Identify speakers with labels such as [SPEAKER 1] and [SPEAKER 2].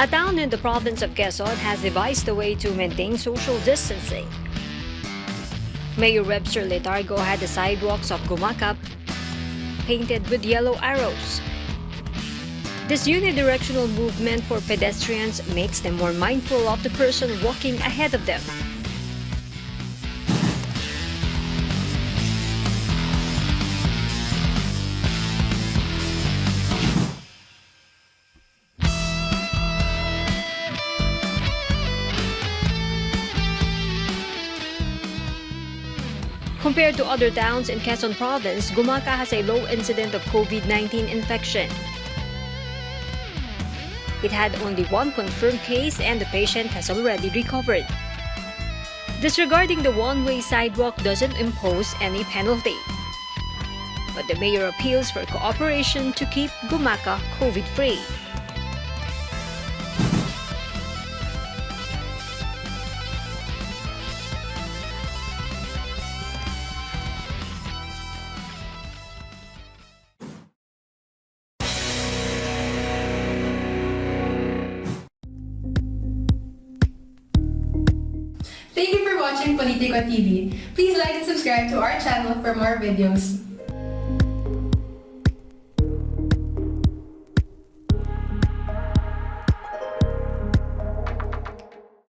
[SPEAKER 1] A town in the province of Quezon has devised a way to maintain social distancing. Mayor Webster Letargo had the sidewalks of Gumaca painted with yellow arrows. This unidirectional movement for pedestrians makes them more mindful of the person walking ahead of them. Compared to other towns in Quezon Province, Gumaca has a low incident of COVID-19 infection. It had only one confirmed case and the patient has already recovered. Disregarding the one-way sidewalk doesn't impose any penalty. But the mayor appeals for cooperation to keep Gumaca COVID-free.
[SPEAKER 2] Thank you for watching Politico TV. Please like and subscribe to our channel for more videos.